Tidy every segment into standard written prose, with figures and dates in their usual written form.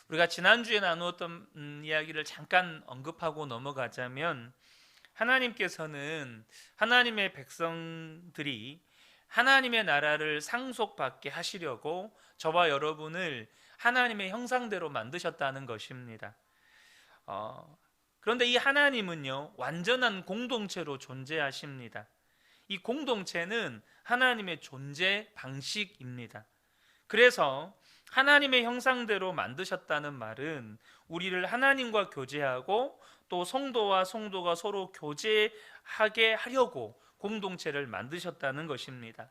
우리가 지난주에 나누었던 이야기를 잠깐 언급하고 넘어가자면, 하나님께서는 하나님의 백성들이 하나님의 나라를 상속받게 하시려고 저와 여러분을 하나님의 형상대로 만드셨다는 것입니다. 그런데 이 하나님은요, 완전한 공동체로 존재하십니다. 이 공동체는 하나님의 존재 방식입니다. 그래서 하나님의 형상대로 만드셨다는 말은 우리를 하나님과 교제하고 또 성도와 성도가 서로 교제하게 하려고 공동체를 만드셨다는 것입니다.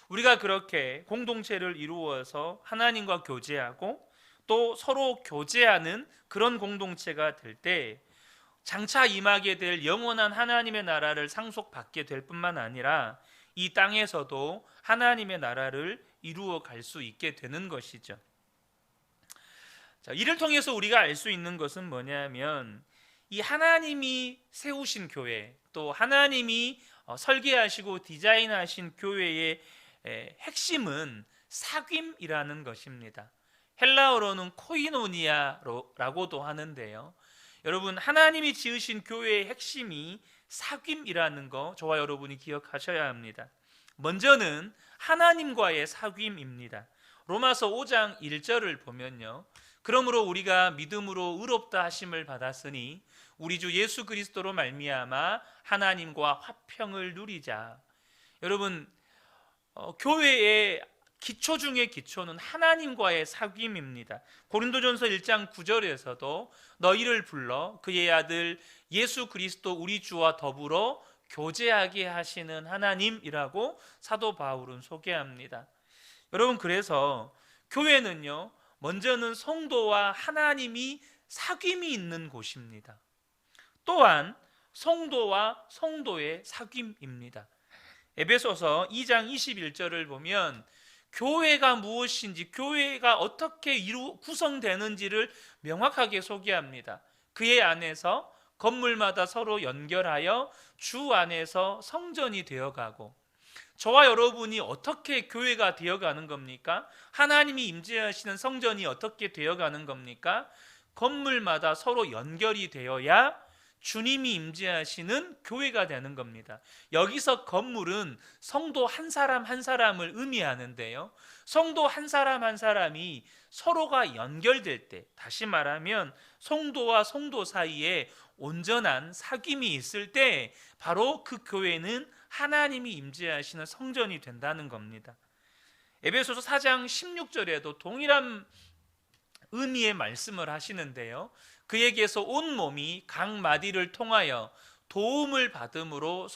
우리가 그렇게 공동체를 이루어서 하나님과 교제하고 또 서로 교제하는 그런 공동체가 될 때 장차 임하게 될 영원한 하나님의 나라를 상속받게 될 뿐만 아니라 이 땅에서도 하나님의 나라를 이루어 갈 수 있게 되는 것이죠. 자, 이를 통해서 우리가 알 수 있는 것은 뭐냐면, 이 하나님이 세우신 교회, 또 하나님이 설계하시고 디자인하신 교회의 핵심은 사귐이라는 것입니다. 헬라어로는 코이노니아라고도 하는데요. 여러분, 하나님이 지으신 교회의 핵심이 사귐이라는 거 저와 여러분이 기억하셔야 합니다. 먼저는 하나님과의 사귐입니다. 로마서 5장 1절을 보면요, 그러므로 우리가 믿음으로 의롭다 하심을 받았으니 우리 주 예수 그리스도로 말미암아 하나님과 화평을 누리자. 여러분, 교회의 기초 중의 기초는 하나님과의 사귐입니다. 고린도전서 1장 9절에서도 너희를 불러 그의 아들 예수 그리스도 우리 주와 더불어 교제하게 하시는 하나님이라고 사도 바울은 소개합니다. 여러분, 그래서 교회는요, 먼저는 성도와 하나님이 사귐이 있는 곳입니다. 또한 성도와 성도의 사귐입니다. 에베소서 2장 21절을 보면 교회가 무엇인지, 교회가 어떻게 구성되는지를 명확하게 소개합니다. 그의 안에서 건물마다 서로 연결하여 주 안에서 성전이 되어가고, 저와 여러분이 어떻게 교회가 되어가는 겁니까? 하나님이 임재하시는 성전이 어떻게 되어가는 겁니까? 건물마다 서로 연결이 되어야 주님이 임재하시는 교회가 되는 겁니다. 여기서 건물은 성도 한 사람 한 사람을 의미하는데요, 성도 한 사람 한 사람이 서로가 연결될 때, 다시 말하면 성도와 성도 사이에 온전한 사귐이 있을 때 바로 그 교회는 하나님이 임재하시는 성전이 된다는 겁니다. 에베소서 4장 16절에도 동일한 의미의 말씀을 하시는데요, 그에게서 온 몸이 각 마디를 통하여 도움을 받음으로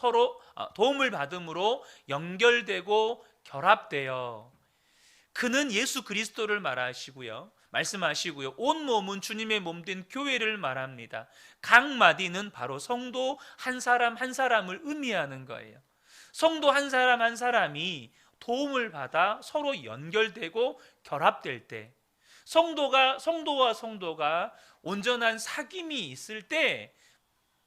연결되고 결합되어, 그는 예수 그리스도를 말씀하시고요, 온 몸은 주님의 몸된 교회를 말합니다. 각 마디는 바로 성도 한 사람 한 사람을 의미하는 거예요. 성도 한 사람 한 사람이 도움을 받아 서로 연결되고 결합될 때, 성도와 성도가 온전한 사귐이 있을 때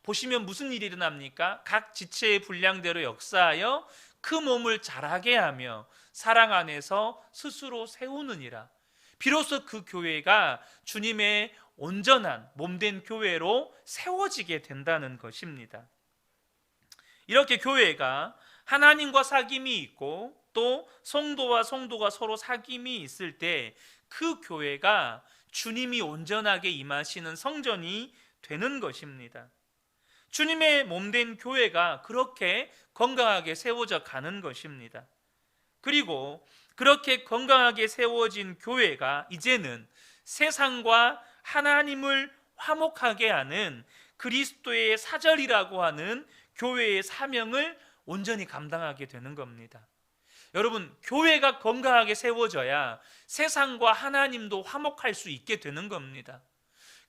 보시면 무슨 일이 일어납니까? 각 지체의 분량대로 역사하여 그 몸을 자라게 하며 사랑 안에서 스스로 세우느니라. 비로소 그 교회가 주님의 온전한 몸된 교회로 세워지게 된다는 것입니다. 이렇게 교회가 하나님과 사귐이 있고 또 성도와 성도가 서로 사귐이 있을 때 그 교회가 주님이 온전하게 임하시는 성전이 되는 것입니다. 주님의 몸된 교회가 그렇게 건강하게 세워져 가는 것입니다. 그리고 그렇게 건강하게 세워진 교회가 이제는 세상과 하나님을 화목하게 하는 그리스도의 사절이라고 하는 교회의 사명을 온전히 감당하게 되는 겁니다. 여러분, 교회가 건강하게 세워져야 세상과 하나님도 화목할 수 있게 되는 겁니다.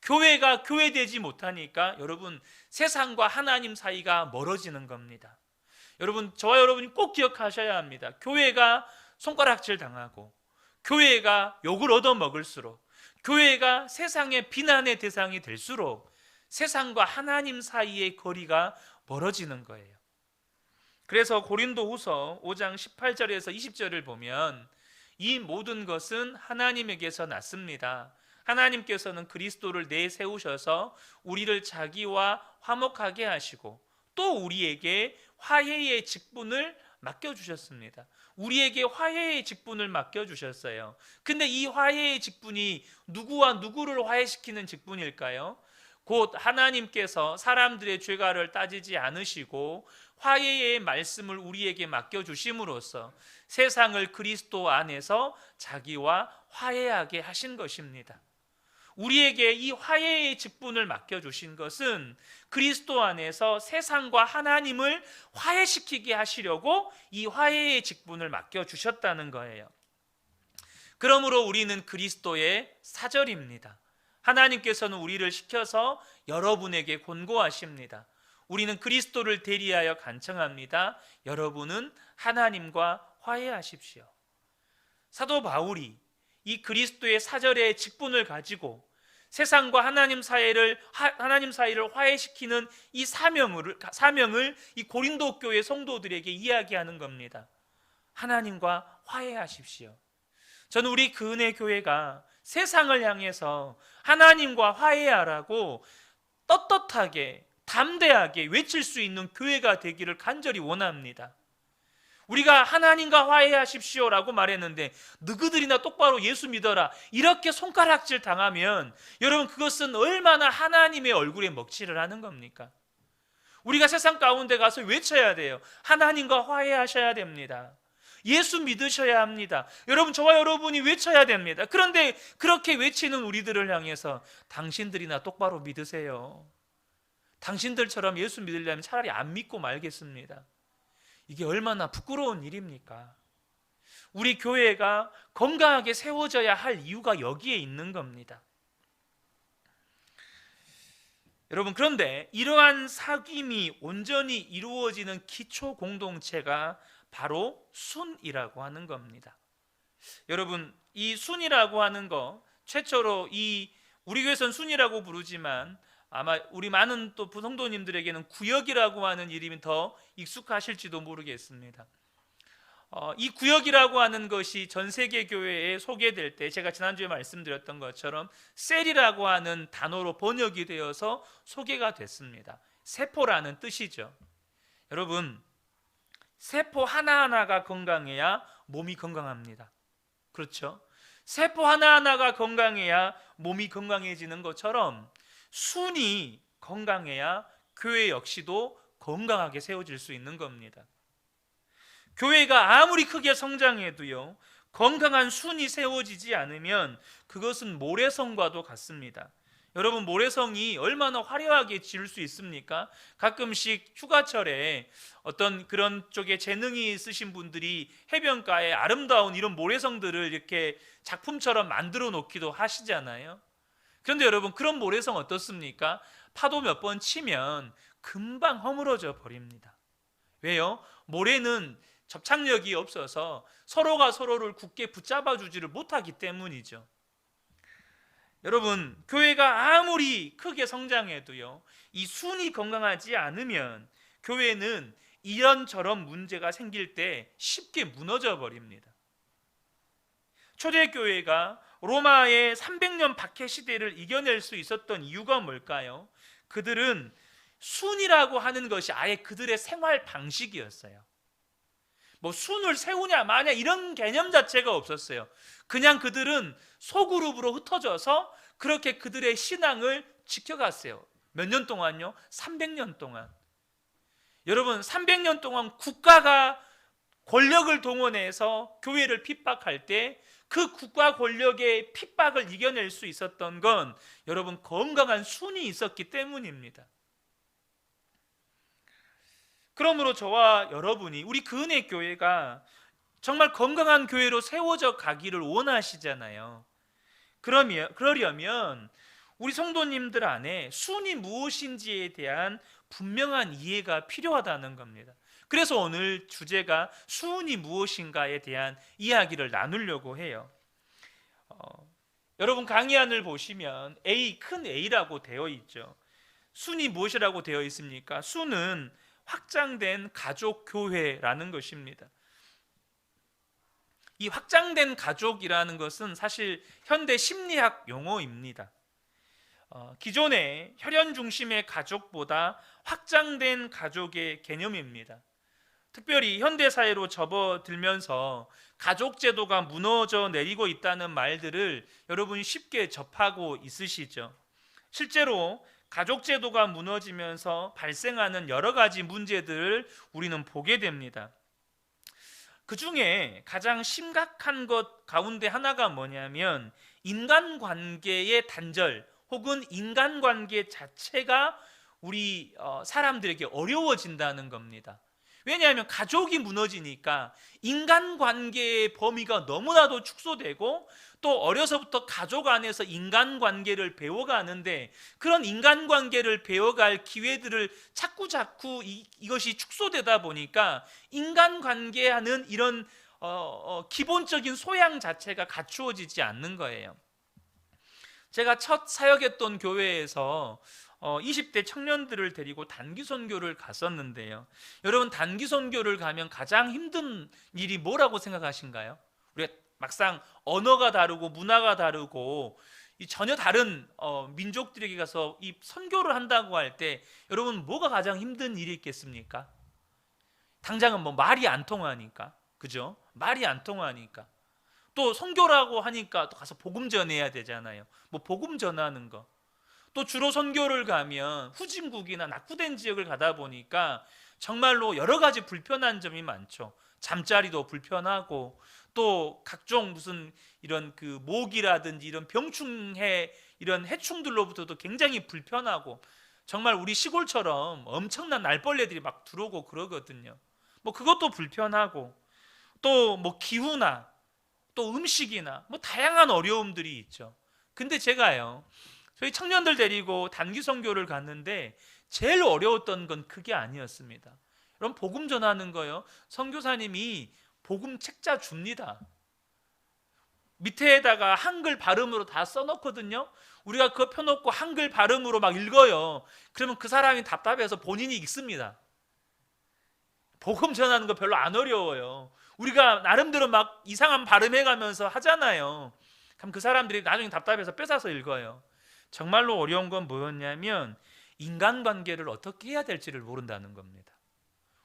교회가 교회되지 못하니까 여러분, 세상과 하나님 사이가 멀어지는 겁니다. 여러분, 저와 여러분이 꼭 기억하셔야 합니다. 교회가 손가락질 당하고 교회가 욕을 얻어먹을수록, 교회가 세상의 비난의 대상이 될수록 세상과 하나님 사이의 거리가 멀어지는 거예요. 그래서 고린도후서 5장 18절에서 20절을 보면 이 모든 것은 하나님에게서 났습니다. 하나님께서는 그리스도를 내세우셔서 우리를 자기와 화목하게 하시고 또 우리에게 화해의 직분을 맡겨주셨습니다. 우리에게 화해의 직분을 맡겨주셨어요. 근데 이 화해의 직분이 누구와 누구를 화해시키는 직분일까요? 곧 하나님께서 사람들의 죄가를 따지지 않으시고 화해의 말씀을 우리에게 맡겨주심으로써 세상을 그리스도 안에서 자기와 화해하게 하신 것입니다. 우리에게 이 화해의 직분을 맡겨주신 것은 그리스도 안에서 세상과 하나님을 화해시키게 하시려고 이 화해의 직분을 맡겨주셨다는 거예요. 그러므로 우리는 그리스도의 사절입니다. 하나님께서는 우리를 시켜서 여러분에게 권고하십니다. 우리는 그리스도를 대리하여 간청합니다. 여러분은 하나님과 화해하십시오. 사도 바울이 이 그리스도의 사절의 직분을 가지고 세상과 하나님 사이를 화해시키는 이 사명을 이 고린도 교회 성도들에게 이야기하는 겁니다. 하나님과 화해하십시오. 저는 우리 그은혜 교회가 세상을 향해서 하나님과 화해하라고 떳떳하게 담대하게 외칠 수 있는 교회가 되기를 간절히 원합니다. 우리가 하나님과 화해하십시오라고 말했는데 너희들이나 똑바로 예수 믿어라 이렇게 손가락질 당하면 여러분 그것은 얼마나 하나님의 얼굴에 먹칠을 하는 겁니까? 우리가 세상 가운데 가서 외쳐야 돼요. 하나님과 화해하셔야 됩니다. 예수 믿으셔야 합니다. 여러분 저와 여러분이 외쳐야 됩니다. 그런데 그렇게 외치는 우리들을 향해서 당신들이나 똑바로 믿으세요. 당신들처럼 예수 믿으려면 차라리 안 믿고 말겠습니다. 이게 얼마나 부끄러운 일입니까? 우리 교회가 건강하게 세워져야 할 이유가 여기에 있는 겁니다. 여러분 그런데 이러한 사귐이 온전히 이루어지는 기초 공동체가 바로 순이라고 하는 겁니다. 여러분 이 순이라고 하는 거 최초로 우리 교회에서는 순이라고 부르지만 아마 우리 많은 또 부성도님들에게는 구역이라고 하는 이름이 더 익숙하실지도 모르겠습니다. 이 구역이라고 하는 것이 전 세계 교회에 소개될 때 제가 지난주에 말씀드렸던 것처럼 셀이라고 하는 단어로 번역이 되어서 소개가 됐습니다. 세포라는 뜻이죠. 여러분 세포 하나하나가 건강해야 몸이 건강합니다. 그렇죠? 세포 하나하나가 건강해야 몸이 건강해지는 것처럼 순이 건강해야 교회 역시도 건강하게 세워질 수 있는 겁니다. 교회가 아무리 크게 성장해도요 건강한 순이 세워지지 않으면 그것은 모래성과도 같습니다. 여러분 모래성이 얼마나 화려하게 지을 수 있습니까? 가끔씩 휴가철에 어떤 그런 쪽에 재능이 있으신 분들이 해변가에 아름다운 이런 모래성들을 이렇게 작품처럼 만들어 놓기도 하시잖아요. 그런데 여러분 그런 모래성 어떻습니까? 파도 몇 번 치면 금방 허물어져 버립니다. 왜요? 모래는 접착력이 없어서 서로가 서로를 굳게 붙잡아 주지를 못하기 때문이죠. 여러분 교회가 아무리 크게 성장해도요 이 순이 건강하지 않으면 교회는 이런저런 문제가 생길 때 쉽게 무너져 버립니다. 초대교회가 로마의 300년 박해 시대를 이겨낼 수 있었던 이유가 뭘까요? 그들은 순이라고 하는 것이 아예 그들의 생활 방식이었어요. 뭐 순을 세우냐 마냐 이런 개념 자체가 없었어요. 그냥 그들은 소그룹으로 흩어져서 그렇게 그들의 신앙을 지켜갔어요. 몇 년 동안요? 300년 동안. 여러분 300년 동안 국가가 권력을 동원해서 교회를 핍박할 때 그 국가 권력의 핍박을 이겨낼 수 있었던 건 여러분 건강한 순이 있었기 때문입니다. 그러므로 저와 여러분이 우리 그은혜 교회가 정말 건강한 교회로 세워져 가기를 원하시잖아요. 그러려면 우리 성도님들 안에 순이 무엇인지에 대한 분명한 이해가 필요하다는 겁니다. 그래서 오늘 주제가 순이 무엇인가에 대한 이야기를 나누려고 해요. 여러분 강의안을 보시면 큰 A라고 되어 있죠. 순이 무엇이라고 되어 있습니까? 순은 확장된 가족 교회라는 것입니다. 이 확장된 가족이라는 것은 사실 현대 심리학 용어입니다. 기존의 혈연 중심의 가족보다 확장된 가족의 개념입니다. 특별히 현대사회로 접어들면서 가족제도가 무너져 내리고 있다는 말들을 여러분이 쉽게 접하고 있으시죠. 실제로 가족제도가 무너지면서 발생하는 여러 가지 문제들을 우리는 보게 됩니다. 그 중에 가장 심각한 것 가운데 하나가 뭐냐면 인간관계의 단절 혹은 인간관계 자체가 우리 사람들에게 어려워진다는 겁니다. 왜냐하면 가족이 무너지니까 인간관계의 범위가 너무나도 축소되고 또 어려서부터 가족 안에서 인간관계를 배워가는데 그런 인간관계를 배워갈 기회들을 자꾸 이것이 축소되다 보니까 인간관계하는 이런 기본적인 소양 자체가 갖추어지지 않는 거예요. 제가 첫 사역했던 교회에서 20대 청년들을 데리고 단기 선교를 갔었는데요. 여러분, 단기 선교를 가면 가장 힘든 일이 뭐라고 생각하신가요? 우리가 막상 언어가 다르고 문화가 다르고 전혀 다른 민족들에게 가서 이 선교를 한다고 할 때 여러분 뭐가 가장 힘든 일이 있겠습니까? 당장은 뭐 말이 안 통하니까, 그죠? 말이 안 통하니까. 또 선교라고 하니까 또 가서 복음 전해야 되잖아요. 뭐 복음 전하는 거. 또 주로 선교를 가면 후진국이나 낙후된 지역을 가다 보니까 정말로 여러 가지 불편한 점이 많죠. 잠자리도 불편하고 또 각종 무슨 이런 그 모기라든지 이런 병충해 이런 해충들로부터도 굉장히 불편하고 정말 우리 시골처럼 엄청난 날벌레들이 막 들어오고 그러거든요. 뭐 그것도 불편하고 또 뭐 기후나 또 음식이나 뭐 다양한 어려움들이 있죠. 근데 제가요, 저희 청년들 데리고 단기 선교를 갔는데 제일 어려웠던 건 그게 아니었습니다. 여러분, 복음 전하는 거요, 선교사님이 복음 책자 줍니다. 밑에다가 한글 발음으로 다 써놓거든요. 우리가 그거 펴놓고 한글 발음으로 막 읽어요. 그러면 그 사람이 답답해서 본인이 읽습니다. 복음 전하는 거 별로 안 어려워요. 우리가 나름대로 막 이상한 발음해가면서 하잖아요. 그럼 그 사람들이 나중에 답답해서 뺏어서 읽어요. 정말로 어려운 건 뭐였냐면 인간관계를 어떻게 해야 될지를 모른다는 겁니다.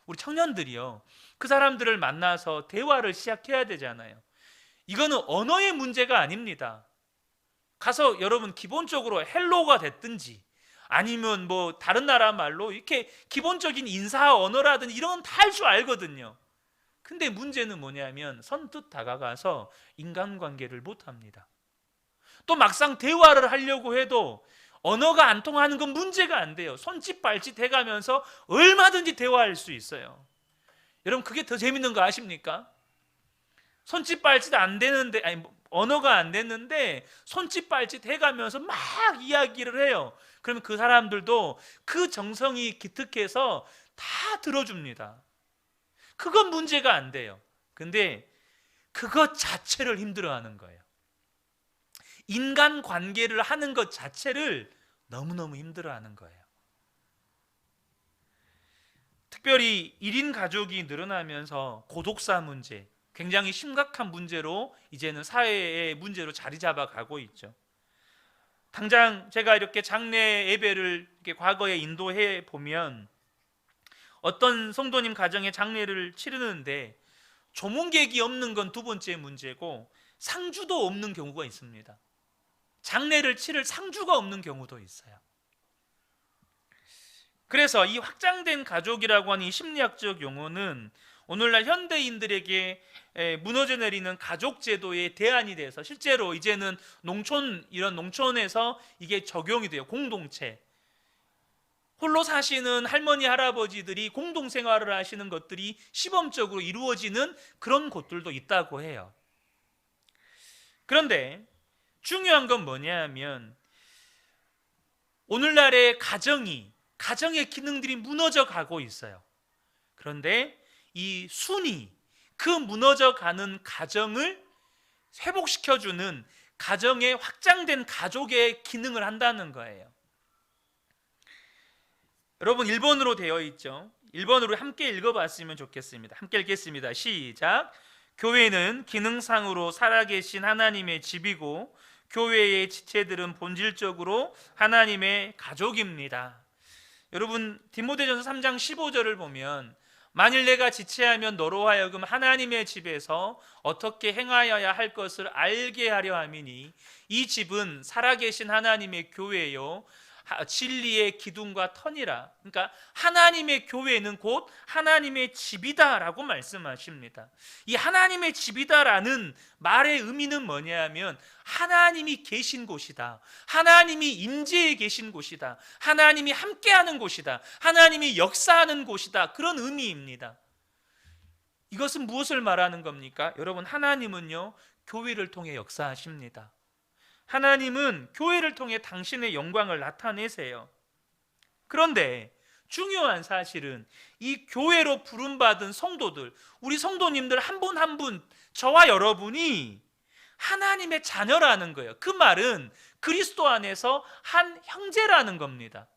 우리 청년들이요, 그 사람들을 만나서 대화를 시작해야 되잖아요. 이거는 언어의 문제가 아닙니다. 가서 여러분 기본적으로 헬로가 됐든지 아니면 뭐 다른 나라 말로 이렇게 기본적인 인사 언어라든지 이런 건 다 할 줄 알거든요. 근데 문제는 뭐냐면 선뜻 다가가서 인간관계를 못합니다. 또 막상 대화를 하려고 해도 언어가 안 통하는 건 문제가 안 돼요. 손짓 발짓 해가면서 얼마든지 대화할 수 있어요. 여러분, 그게 더 재밌는 거 아십니까? 손짓 발짓 안 되는데, 아니 언어가 안 됐는데 손짓 발짓 해가면서 막 이야기를 해요. 그러면 그 사람들도 그 정성이 기특해서 다 들어줍니다. 그건 문제가 안 돼요. 근데 그것 자체를 힘들어하는 거예요. 인간관계를 하는 것 자체를 너무너무 힘들어하는 거예요. 특별히 1인 가족이 늘어나면서 고독사 문제, 굉장히 심각한 문제로 이제는 사회의 문제로 자리 잡아가고 있죠. 당장 제가 이렇게 장례 예배를 이렇게 과거에 인도해 보면 어떤 성도님 가정에 장례를 치르는데 조문객이 없는 건 두 번째 문제고 상주도 없는 경우가 있습니다. 장례를 치를 상주가 없는 경우도 있어요. 그래서 이 확장된 가족이라고 하는 이 심리학적 용어는 오늘날 현대인들에게 무너져 내리는 가족 제도의 대안이 돼서 실제로 이제는 이런 농촌에서 이게 적용이 돼요. 공동체. 홀로 사시는 할머니 할아버지들이 공동생활을 하시는 것들이 시범적으로 이루어지는 그런 곳들도 있다고 해요. 그런데 중요한 건 뭐냐면 오늘날의 가정의 기능들이 무너져 가고 있어요. 그런데 이 순이 그 무너져 가는 가정을 회복시켜주는 가정의 확장된 가족의 기능을 한다는 거예요. 여러분, 1번으로 되어 있죠. 1번으로 함께 읽어봤으면 좋겠습니다. 함께 읽겠습니다. 시작. 교회는 기능상으로 살아계신 하나님의 집이고 교회의 지체들은 본질적으로 하나님의 가족입니다. 여러분, 디모데전서 3장 15절을 보면 만일 내가 지체하면 너로 하여금 하나님의 집에서 어떻게 행하여야 할 것을 알게 하려 함이니 이 집은 살아계신 하나님의 교회요 진리의 기둥과 터니라. 그러니까 하나님의 교회는 곧 하나님의 집이다라고 말씀하십니다. 이 하나님의 집이다라는 말의 의미는 뭐냐 하면 하나님이 계신 곳이다, 하나님이 임재에 계신 곳이다, 하나님이 함께하는 곳이다, 하나님이 역사하는 곳이다, 그런 의미입니다. 이것은 무엇을 말하는 겁니까? 여러분, 하나님은요 교회를 통해 역사하십니다. 하나님은 교회를 통해 당신의 영광을 나타내세요. 그런데 중요한 사실은 이 교회로 부름받은 성도들, 우리 성도님들 한 분 한 분, 저와 여러분이 하나님의 자녀라는 거예요. 그 말은 그리스도 안에서 한 형제라는 겁니다.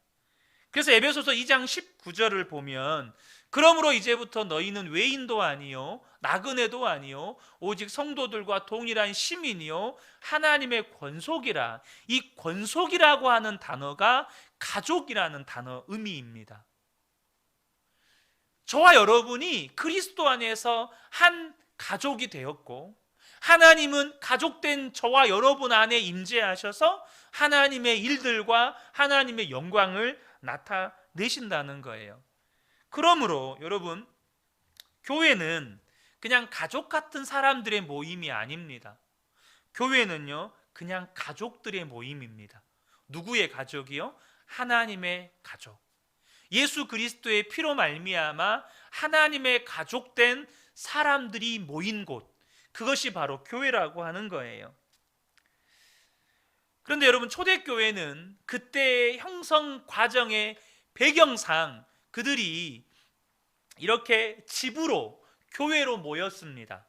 그래서 에베소서 2장 19절을 보면 그러므로 이제부터 너희는 외인도 아니요 나그네도 아니요 오직 성도들과 동일한 시민이요 하나님의 권속이라. 이 권속이라고 하는 단어가 가족이라는 단어 의미입니다. 저와 여러분이 그리스도 안에서 한 가족이 되었고 하나님은 가족된 저와 여러분 안에 임재하셔서 하나님의 일들과 하나님의 영광을 나타내신다는 거예요. 그러므로 여러분, 교회는 그냥 가족 같은 사람들의 모임이 아닙니다. 교회는요 그냥 가족들의 모임입니다. 누구의 가족이요? 하나님의 가족. 예수 그리스도의 피로 말미암아 하나님의 가족된 사람들이 모인 곳, 그것이 바로 교회라고 하는 거예요. 그런데 여러분, 초대교회는 그때의 형성 과정의 배경상 그들이 이렇게 집으로, 교회로 모였습니다.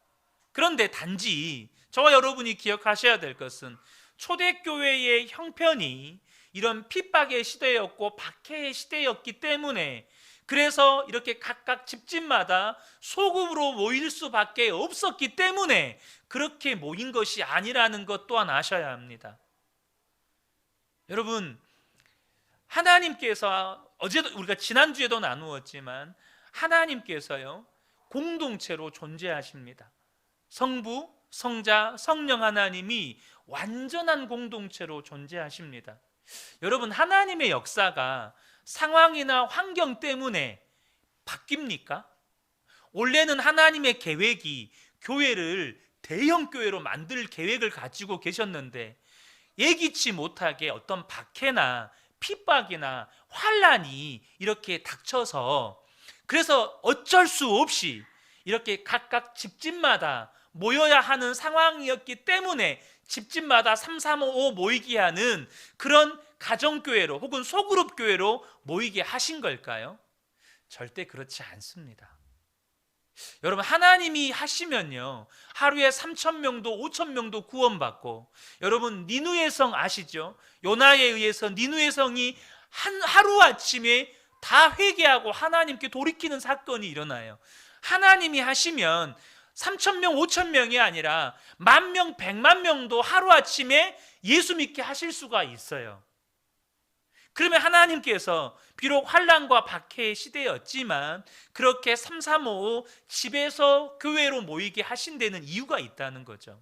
그런데 단지 저와 여러분이 기억하셔야 될 것은 초대교회의 형편이 이런 핍박의 시대였고 박해의 시대였기 때문에, 그래서 이렇게 각각 집집마다 소급으로 모일 수밖에 없었기 때문에 그렇게 모인 것이 아니라는 것 또한 아셔야 합니다. 여러분, 하나님께서 어제도 우리가 지난주에도 나누었지만 하나님께서요 공동체로 존재하십니다. 성부, 성자, 성령 하나님이 완전한 공동체로 존재하십니다. 여러분, 하나님의 역사가 상황이나 환경 때문에 바뀝니까? 원래는 하나님의 계획이 교회를 대형 교회로 만들 계획을 가지고 계셨는데 예기치 못하게 어떤 박해나 핍박이나 환란이 이렇게 닥쳐서, 그래서 어쩔 수 없이 이렇게 각각 집집마다 모여야 하는 상황이었기 때문에 집집마다 335 모이게 하는 그런 가정교회로 혹은 소그룹 교회로 모이게 하신 걸까요? 절대 그렇지 않습니다. 여러분, 하나님이 하시면요 하루에 3,000명도 5,000명도 구원받고, 여러분 니누의 성 아시죠? 요나에 의해서 니누의 성이 하루아침에 다 회개하고 하나님께 돌이키는 사건이 일어나요. 하나님이 하시면 3,000명 5,000명이 아니라 10,000명 1,000,000명도 하루아침에 예수 믿게 하실 수가 있어요. 그러면 하나님께서 비록 환난과 박해의 시대였지만 그렇게 335 집에서 교회로 모이게 하신 데는 이유가 있다는 거죠.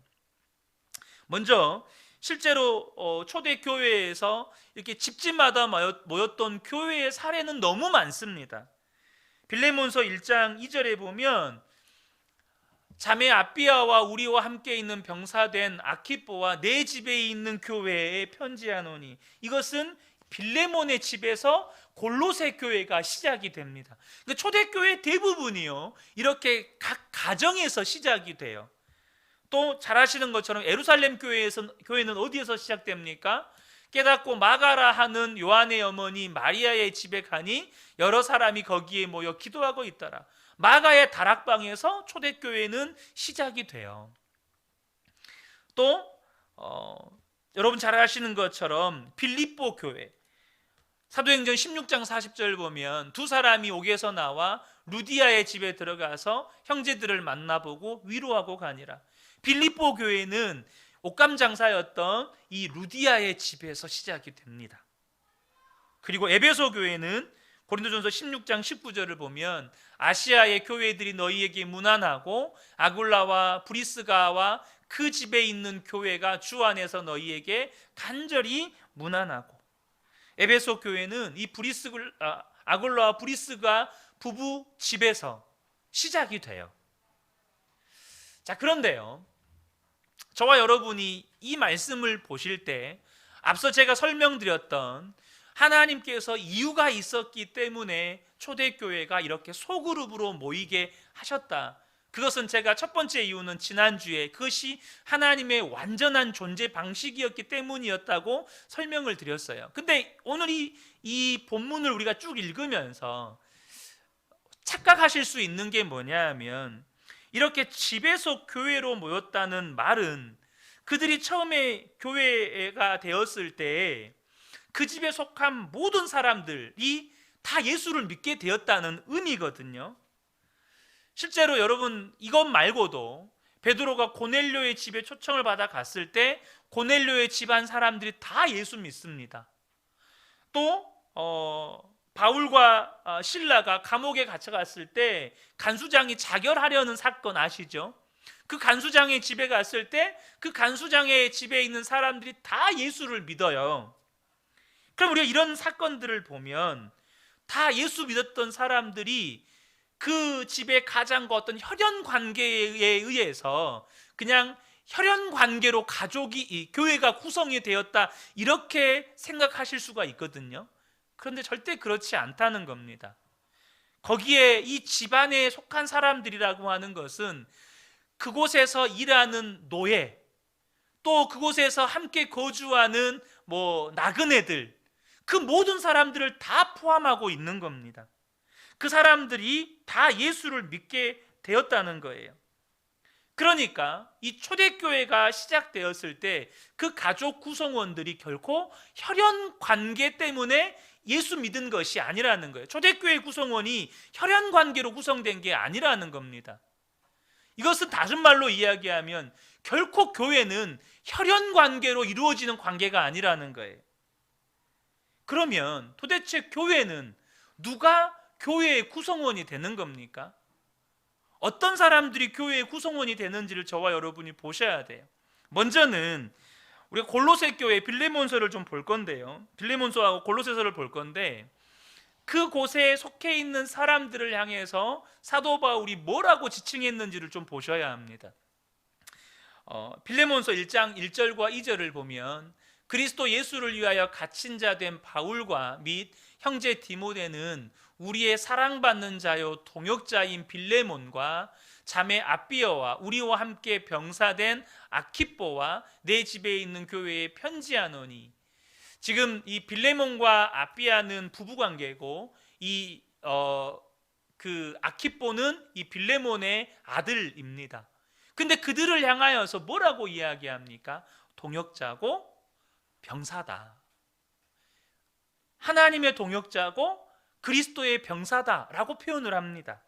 먼저 실제로 초대교회에서 이렇게 집집마다 모였던 교회의 사례는 너무 많습니다. 빌레몬서 1장 2절에 보면 자매 아비아와 우리와 함께 있는 병사된 아키뽀와 내 집에 있는 교회에 편지하노니, 이것은 빌레몬의 집에서 골로새 교회가 시작이 됩니다. 초대교회 대부분이요 이렇게 각 가정에서 시작이 돼요. 또 잘 아시는 것처럼 예루살렘 교회는 어디에서 시작됩니까? 깨닫고 마가라 하는 요한의 어머니 마리아의 집에 가니 여러 사람이 거기에 모여 기도하고 있더라. 마가의 다락방에서 초대교회는 시작이 돼요. 또 여러분 잘 아시는 것처럼 빌립보 교회, 사도행전 16장 40절 보면 두 사람이 옥에서 나와 루디아의 집에 들어가서 형제들을 만나보고 위로하고 가니라. 빌립보 교회는 옷감 장사였던 이 루디아의 집에서 시작이 됩니다. 그리고 에베소 교회는 고린도전서 16장 19절을 보면 아시아의 교회들이 너희에게 문안하고 아굴라와 브리스가와 그 집에 있는 교회가 주 안에서 너희에게 간절히 문안하고, 에베소 교회는 이 아굴라와 브리스가 부부 집에서 시작이 돼요. 자, 그런데요, 저와 여러분이 이 말씀을 보실 때 앞서 제가 설명드렸던 하나님께서 이유가 있었기 때문에 초대교회가 이렇게 소그룹으로 모이게 하셨다. 그것은 제가 첫 번째 이유는 지난주에 그것이 하나님의 완전한 존재 방식이었기 때문이었다고 설명을 드렸어요. 근데 오늘 이 본문을 우리가 쭉 읽으면서 착각하실 수 있는 게 뭐냐 하면, 이렇게 집에서 교회로 모였다는 말은 그들이 처음에 교회가 되었을 때 그 집에 속한 모든 사람들이 다 예수를 믿게 되었다는 의미거든요. 실제로 여러분, 이것 말고도 베드로가 고넬료의 집에 초청을 받아 갔을 때 고넬료의 집안 사람들이 다 예수 믿습니다. 또 바울과 실라가 감옥에 갇혀갔을 때 간수장이 자결하려는 사건 아시죠? 그 간수장의 집에 갔을 때 그 간수장의 집에 있는 사람들이 다 예수를 믿어요. 그럼 우리가 이런 사건들을 보면 다 예수 믿었던 사람들이 그 집의 가장과 어떤 혈연 관계에 의해서 그냥 혈연 관계로 가족이, 교회가 구성이 되었다, 이렇게 생각하실 수가 있거든요. 그런데 절대 그렇지 않다는 겁니다. 거기에 이 집안에 속한 사람들이라고 하는 것은 그곳에서 일하는 노예, 또 그곳에서 함께 거주하는 나그네들, 그 모든 사람들을 다 포함하고 있는 겁니다. 그 사람들이 다 예수를 믿게 되었다는 거예요. 그러니까 이 초대교회가 시작되었을 때 그 가족 구성원들이 결코 혈연 관계 때문에 예수 믿은 것이 아니라는 거예요. 초대교회 구성원이 혈연 관계로 구성된 게 아니라는 겁니다. 이것은 다른 말로 이야기하면 결코 교회는 혈연 관계로 이루어지는 관계가 아니라는 거예요. 그러면 도대체 교회는 누가 교회의 구성원이 되는 겁니까? 어떤 사람들이 교회의 구성원이 되는지를 저와 여러분이 보셔야 돼요. 먼저는 우리가 골로새 교회 빌레몬서를 좀 볼 건데요, 빌레몬서하고 골로새서를 볼 건데, 그곳에 속해 있는 사람들을 향해서 사도 바울이 뭐라고 지칭했는지를 좀 보셔야 합니다. 빌레몬서 1장 1절과 2절을 보면 그리스도 예수를 위하여 갇힌 자 된 바울과 및 형제 디모데는 우리의 사랑받는 자요 동역자인 빌레몬과 자매 아비어와 우리와 함께 병사된 아키뽀와 내 집에 있는 교회에 편지하노니. 지금 이 빌레몬과 아비아는 부부관계고 그 아키뽀는 이 빌레몬의 아들입니다. 근데 그들을 향하여서 뭐라고 이야기합니까? 동역자고 병사다. 하나님의 동역자고 그리스도의 병사다라고 표현을 합니다.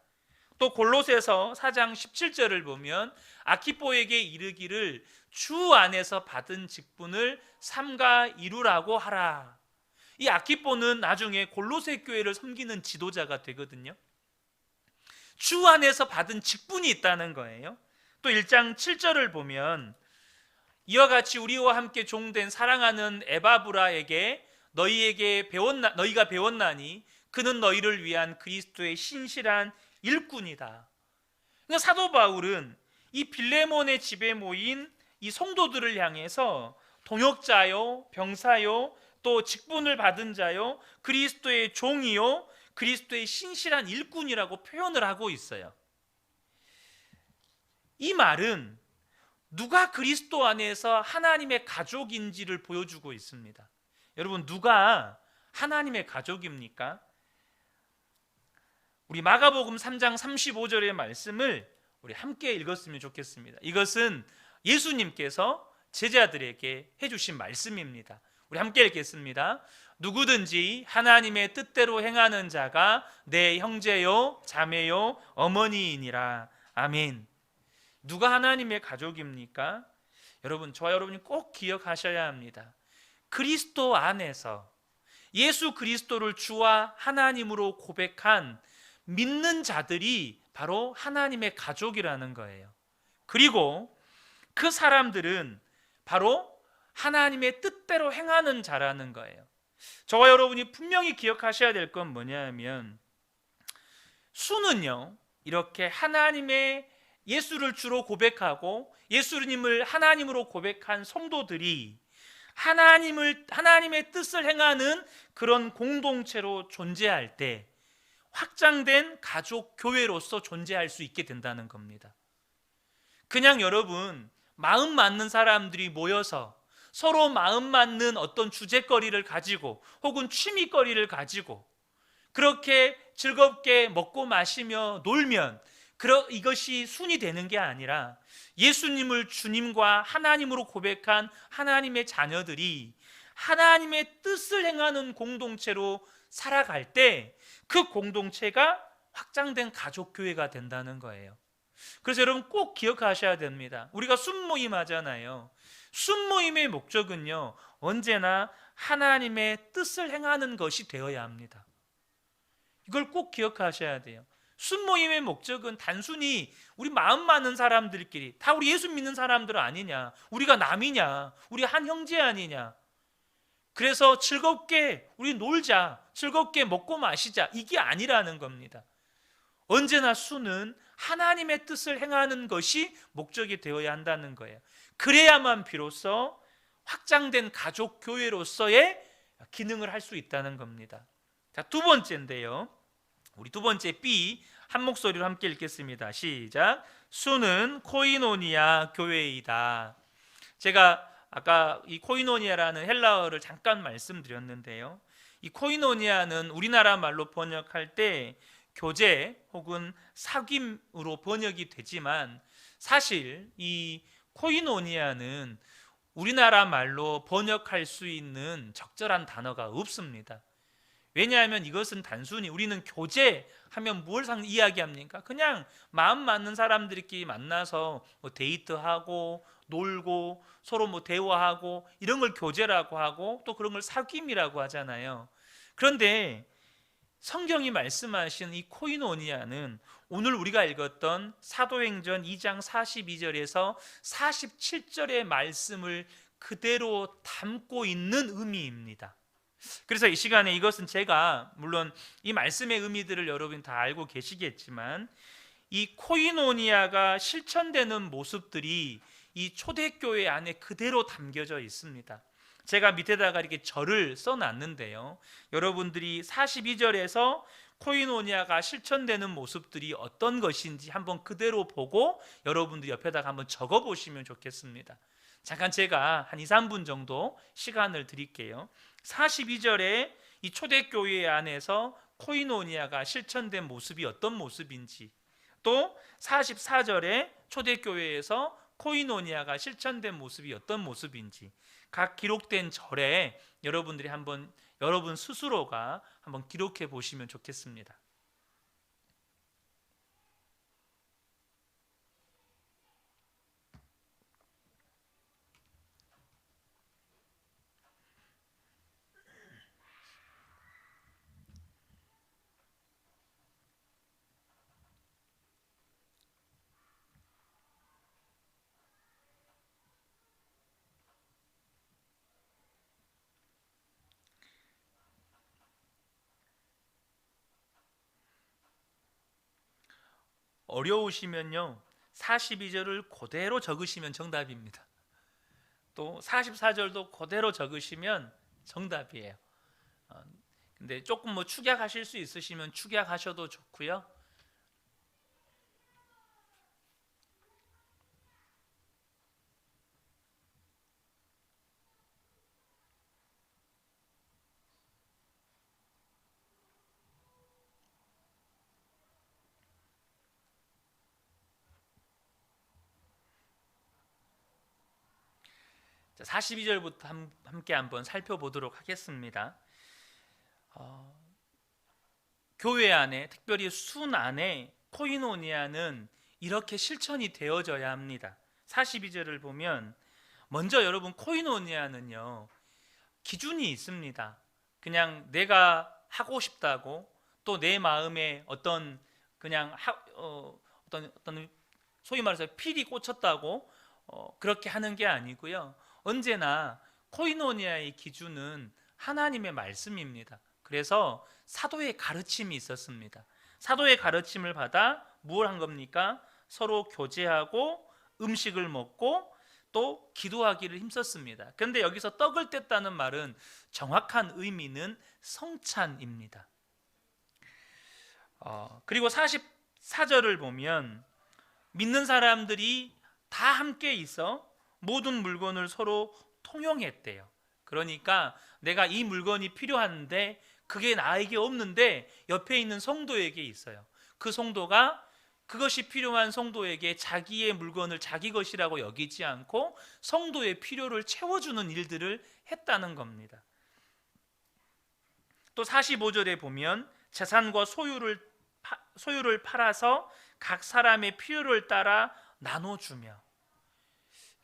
또 골로새서 4장 17절을 보면 아키뽀에게 이르기를 주 안에서 받은 직분을 삼가 이루라고 하라. 이 아키뽀는 나중에 골로새 교회를 섬기는 지도자가 되거든요. 주 안에서 받은 직분이 있다는 거예요. 또 1장 7절을 보면 이와 같이 우리와 함께 종된 사랑하는 에바브라에게 너희가 배웠나니 그는 너희를 위한 그리스도의 신실한 일꾼이다. 그러니까 사도 바울은 이 빌레몬의 집에 모인 이 성도들을 향해서 동역자요, 병사요, 또 직분을 받은 자요, 그리스도의 종이요, 그리스도의 신실한 일꾼이라고 표현을 하고 있어요. 이 말은 누가 그리스도 안에서 하나님의 가족인지를 보여주고 있습니다. 여러분, 누가 하나님의 가족입니까? 우리 마가복음 3장 35절의 말씀을 우리 함께 읽었으면 좋겠습니다. 이것은 예수님께서 제자들에게 해주신 말씀입니다. 우리 함께 읽겠습니다. 누구든지 하나님의 뜻대로 행하는 자가 내 형제요 자매요 어머니이니라. 아멘. 누가 하나님의 가족입니까? 여러분, 저와 여러분이 꼭 기억하셔야 합니다. 그리스도 안에서 예수 그리스도를 주와 하나님으로 고백한 믿는 자들이 바로 하나님의 가족이라는 거예요. 그리고 그 사람들은 바로 하나님의 뜻대로 행하는 자라는 거예요. 저와 여러분이 분명히 기억하셔야 될 건 뭐냐면, 수는요, 이렇게 하나님의 예수를 주로 고백하고 예수님을 하나님으로 고백한 성도들이 하나님의 뜻을 행하는 그런 공동체로 존재할 때 확장된 가족 교회로서 존재할 수 있게 된다는 겁니다. 그냥 여러분, 마음 맞는 사람들이 모여서 서로 마음 맞는 어떤 주제거리를 가지고 혹은 취미거리를 가지고 그렇게 즐겁게 먹고 마시며 놀면 이것이 순이 되는 게 아니라, 예수님을 주님과 하나님으로 고백한 하나님의 자녀들이 하나님의 뜻을 행하는 공동체로 살아갈 때 그 공동체가 확장된 가족교회가 된다는 거예요. 그래서 여러분 꼭 기억하셔야 됩니다. 우리가 순모임 하잖아요. 순모임의 목적은요, 언제나 하나님의 뜻을 행하는 것이 되어야 합니다. 이걸 꼭 기억하셔야 돼요. 순모임의 목적은 단순히 우리 마음 맞는 사람들끼리, 다 우리 예수 믿는 사람들 아니냐, 우리가 남이냐, 우리 한 형제 아니냐, 그래서 즐겁게 우리 놀자, 즐겁게 먹고 마시자, 이게 아니라는 겁니다. 언제나 수는 하나님의 뜻을 행하는 것이 목적이 되어야 한다는 거예요. 그래야만 비로소 확장된 가족 교회로서의 기능을 할 수 있다는 겁니다. 자, 두 번째인데요, 우리 두 번째 B 한 목소리로 함께 읽겠습니다. 시작. 수는 코이노니아 교회이다. 제가 아까 이 코이노니아라는 헬라어를 잠깐 말씀드렸는데요, 이 코이노니아는 우리나라 말로 번역할 때 교제 혹은 사귐으로 번역이 되지만, 사실 이 코이노니아는 우리나라 말로 번역할 수 있는 적절한 단어가 없습니다. 왜냐하면 이것은 단순히 우리는 교제하면 뭘 이야기합니까? 그냥 마음 맞는 사람들끼리 만나서 데이트하고 놀고 서로 대화하고 이런 걸 교제라고 하고, 또 그런 걸 사귐이라고 하잖아요. 그런데 성경이 말씀하신 이 코이노니아는 오늘 우리가 읽었던 사도행전 2장 42절에서 47절의 말씀을 그대로 담고 있는 의미입니다. 그래서 이 시간에 이것은 제가 물론 이 말씀의 의미들을 여러분 다 알고 계시겠지만, 이 코이노니아가 실천되는 모습들이 이 초대교회 안에 그대로 담겨져 있습니다. 제가 밑에다가 이렇게 절을 써놨는데요, 여러분들이 42절에서 코이노니아가 실천되는 모습들이 어떤 것인지 한번 그대로 보고 여러분들이 옆에다가 한번 적어보시면 좋겠습니다. 잠깐 제가 한 2, 3분 정도 시간을 드릴게요. 42절에 이 초대교회 안에서 코이노니아가 실천된 모습이 어떤 모습인지, 또 44절에 초대교회에서 코이노니아가 실천된 모습이 어떤 모습인지, 각 기록된 절에 여러분들이 한번 여러분 스스로가 한번 기록해 보시면 좋겠습니다. 어려우시면요, 42절을 그대로 적으시면 정답입니다. 또 44절도 그대로 적으시면 정답이에요. 근데 조금 축약하실 수 있으시면 축약하셔도 좋고요. 42절부터 함께 한번 살펴보도록 하겠습니다. 교회 안에, 특별히 순 안에 코이노니아는 이렇게 실천이 되어져야 합니다. 42절을 보면 먼저 여러분 코이노니아는요 기준이 있습니다. 그냥 내가 하고 싶다고 또 내 마음에 어떤 소위 말해서 필이 꽂혔다고 그렇게 하는 게 아니고요. 언제나 코이노니아의 기준은 하나님의 말씀입니다. 그래서 사도의 가르침이 있었습니다. 사도의 가르침을 받아 뭘 한 겁니까? 서로 교제하고 음식을 먹고 또 기도하기를 힘썼습니다. 그런데 여기서 떡을 뗐다는 말은 정확한 의미는 성찬입니다. 그리고 44절을 보면 믿는 사람들이 다 함께 있어 모든 물건을 서로 통용했대요. 그러니까 내가 이 물건이 필요한데 그게 나에게 없는데 옆에 있는 성도에게 있어요. 그 성도가 그것이 필요한 성도에게 자기의 물건을 자기 것이라고 여기지 않고 성도의 필요를 채워주는 일들을 했다는 겁니다. 또 45절에 보면 재산과 소유를 팔아서 각 사람의 필요를 따라 나눠주며,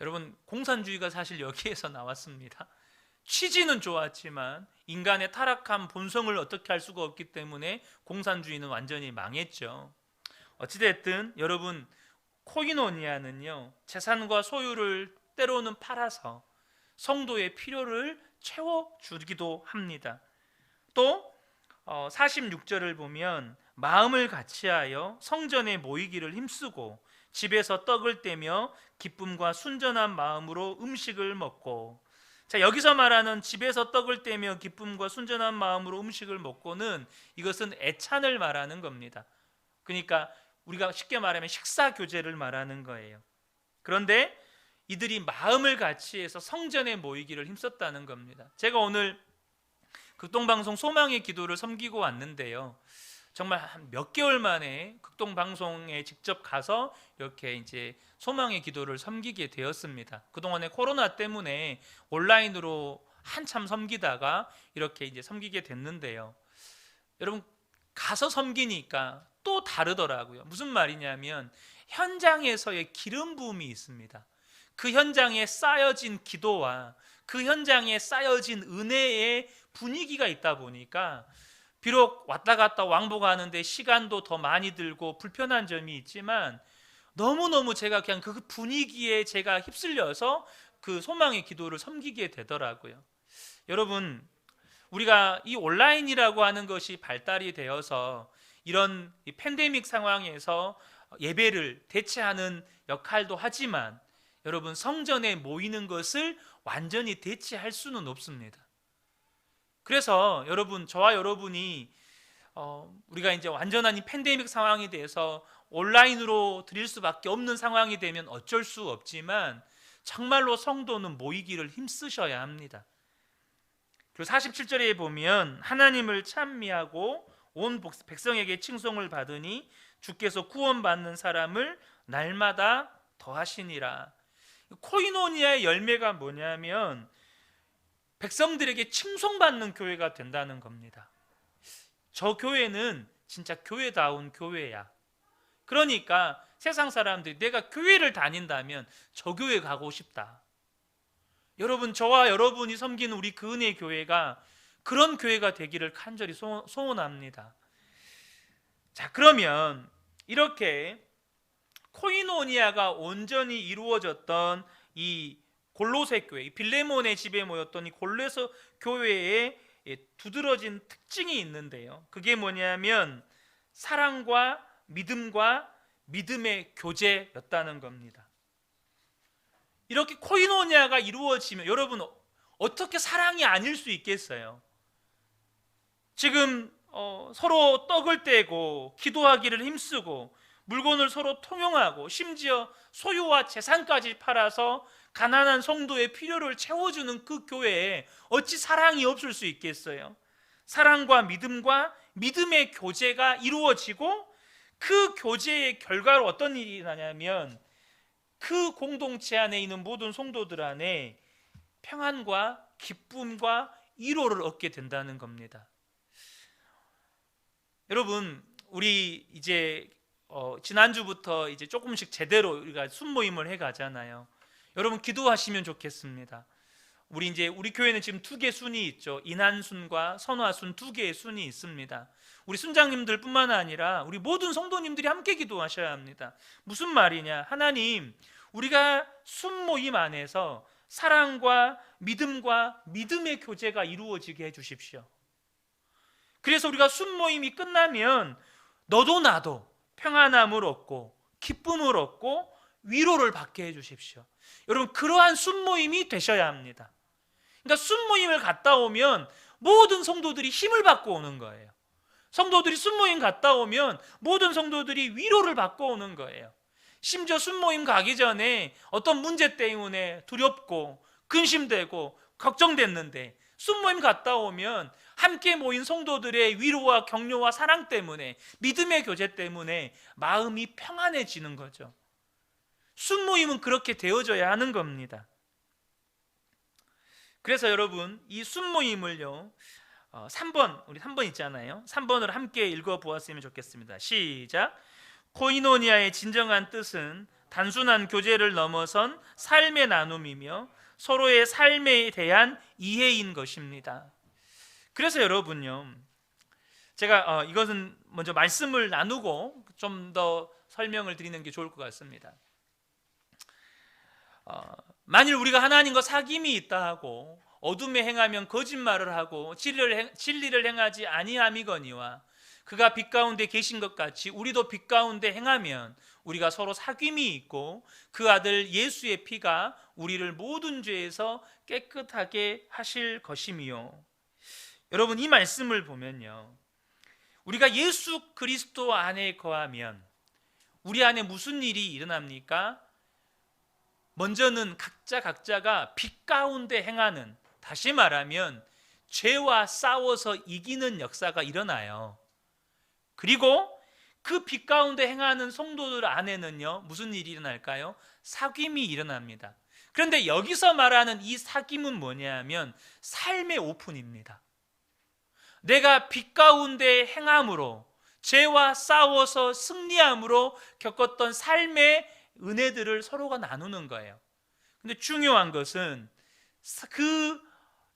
여러분 공산주의가 사실 여기에서 나왔습니다. 취지는 좋았지만 인간의 타락한 본성을 어떻게 할 수가 없기 때문에 공산주의는 완전히 망했죠. 어찌됐든 여러분 코이노니아는요 재산과 소유를 때로는 팔아서 성도의 필요를 채워주기도 합니다. 또 46절을 보면 마음을 같이하여 성전에 모이기를 힘쓰고 집에서 떡을 떼며 기쁨과 순전한 마음으로 음식을 먹고, 자 여기서 말하는 집에서 떡을 떼며 기쁨과 순전한 마음으로 음식을 먹고는 이것은 애찬을 말하는 겁니다. 그러니까 우리가 쉽게 말하면 식사 교제를 말하는 거예요. 그런데 이들이 마음을 같이해서 성전에 모이기를 힘썼다는 겁니다. 제가 오늘 극동방송 소망의 기도를 섬기고 왔는데요, 정말 한 몇 개월 만에 극동방송에 직접 가서 이렇게 이제 소망의 기도를 섬기게 되었습니다. 그동안에 코로나 때문에 온라인으로 한참 섬기다가 이렇게 이제 섬기게 됐는데요, 여러분 가서 섬기니까 또 다르더라고요. 무슨 말이냐면 현장에서의 기름 부음이 있습니다. 그 현장에 쌓여진 기도와 그 현장에 쌓여진 은혜의 분위기가 있다 보니까 비록 왔다 갔다 왕복하는데 시간도 더 많이 들고 불편한 점이 있지만 너무너무 제가 그냥 그 분위기에 제가 휩쓸려서 그 소망의 기도를 섬기게 되더라고요. 여러분 우리가 이 온라인이라고 하는 것이 발달이 되어서 이런 팬데믹 상황에서 예배를 대체하는 역할도 하지만 여러분 성전에 모이는 것을 완전히 대체할 수는 없습니다. 그래서 여러분 저와 여러분이 우리가 이제 완전한 이 팬데믹 상황에 대해서 온라인으로 드릴 수밖에 없는 상황이 되면 어쩔 수 없지만 정말로 성도는 모이기를 힘쓰셔야 합니다. 그리고 47절에 보면 하나님을 찬미하고 온 백성에게 칭송을 받으니 주께서 구원받는 사람을 날마다 더하시니라. 코이노니아의 열매가 뭐냐면 백성들에게 칭송받는 교회가 된다는 겁니다. 저 교회는 진짜 교회다운 교회야. 그러니까 세상 사람들이 내가 교회를 다닌다면 저 교회 가고 싶다. 여러분 저와 여러분이 섬기는 우리 그 은혜 교회가 그런 교회가 되기를 간절히 소원합니다. 자 그러면 이렇게 코이노니아가 온전히 이루어졌던 이 골로새 교회, 빌레몬의 집에 모였던 이 골로새 교회에 두드러진 특징이 있는데요, 그게 뭐냐면 사랑과 믿음의 교제였다는 겁니다. 이렇게 코이노니아가 이루어지면 여러분 어떻게 사랑이 아닐 수 있겠어요? 지금 서로 떡을 떼고 기도하기를 힘쓰고 물건을 서로 통용하고 심지어 소유와 재산까지 팔아서 가난한 성도의 필요를 채워주는 그 교회에 어찌 사랑이 없을 수 있겠어요? 사랑과 믿음의 교제가 이루어지고 그 교제의 결과로 어떤 일이 나냐면 그 공동체 안에 있는 모든 성도들 안에 평안과 기쁨과 위로를 얻게 된다는 겁니다. 여러분, 우리 이제 지난주부터 이제 조금씩 제대로 우리가 순모임을 해 가잖아요. 여러분 기도하시면 좋겠습니다. 우리 교회는 지금 두 개 순이 있죠. 인한순과 선화순 두 개의 순이 있습니다. 우리 순장님들뿐만 아니라 우리 모든 성도님들이 함께 기도하셔야 합니다. 무슨 말이냐? 하나님, 우리가 순모임 안에서 사랑과 믿음과 믿음의 교제가 이루어지게 해 주십시오. 그래서 우리가 순모임이 끝나면 너도 나도 평안함을 얻고 기쁨을 얻고 위로를 받게 해 주십시오. 여러분, 그러한 순모임이 되셔야 합니다. 그러니까 순모임을 갔다 오면 모든 성도들이 힘을 받고 오는 거예요. 성도들이 순모임 갔다 오면 모든 성도들이 위로를 받고 오는 거예요. 심지어 순모임 가기 전에 어떤 문제 때문에 두렵고 근심되고 걱정됐는데 순모임 갔다 오면 함께 모인 성도들의 위로와 격려와 사랑 때문에, 믿음의 교제 때문에 마음이 평안해지는 거죠. 순모임은 그렇게 되어져야 하는 겁니다. 그래서 여러분, 이 순모임을요 3번, 우리 3번 있잖아요. 3번을 함께 읽어보았으면 좋겠습니다. 시작. 코이노니아의 진정한 뜻은 단순한 교제를 넘어선 삶의 나눔이며 서로의 삶에 대한 이해인 것입니다. 그래서 여러분요, 제가 이것은 먼저 말씀을 나누고 좀 더 설명을 드리는 게 좋을 것 같습니다. 만일 우리가 하나님과 사귐이 있다 하고 어둠에 행하면 거짓말을 하고 진리를 행하지 아니함이거니와 그가 빛 가운데 계신 것 같이 우리도 빛 가운데 행하면 우리가 서로 사귐이 있고 그 아들 예수의 피가 우리를 모든 죄에서 깨끗하게 하실 것이미요. 여러분, 이 말씀을 보면요, 우리가 예수 그리스도 안에 거하면 우리 안에 무슨 일이 일어납니까? 먼저는 각자가 빛 가운데 행하는, 다시 말하면 죄와 싸워서 이기는 역사가 일어나요. 그리고 그 빛 가운데 행하는 성도들 안에는요, 무슨 일이 일어날까요? 사귐이 일어납니다. 그런데 여기서 말하는 이 사귐은 뭐냐면 삶의 오픈입니다. 내가 빛 가운데 행함으로, 죄와 싸워서 승리함으로 겪었던 삶의 은혜들을 서로가 나누는 거예요. 근데 중요한 것은 그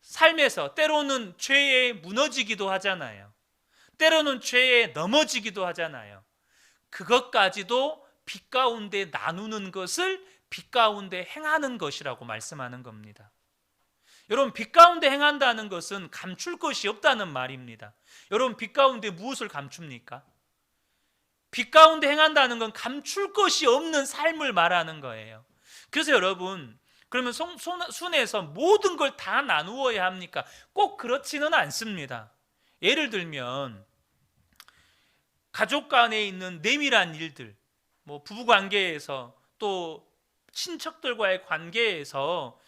삶에서 때로는 죄에 무너지기도 하잖아요. 때로는 죄에 넘어지기도 하잖아요. 그것까지도 빛 가운데 나누는 것을 빛 가운데 행하는 것이라고 말씀하는 겁니다. 여러분, 빛 가운데 행한다는 것은 감출 것이 없다는 말입니다. 여러분, 빛 가운데 무엇을 감춥니까? 빛 가운데 행한다는 건 감출 것이 없는 삶을 말하는 거예요. 그래서 여러분, 그러면 순에서 모든 걸 다 나누어야 합니까? 꼭 그렇지는 않습니다. 예를 들면 가족 간에 있는 내밀한 일들, 부부관계에서 또 친척들과의 관계에서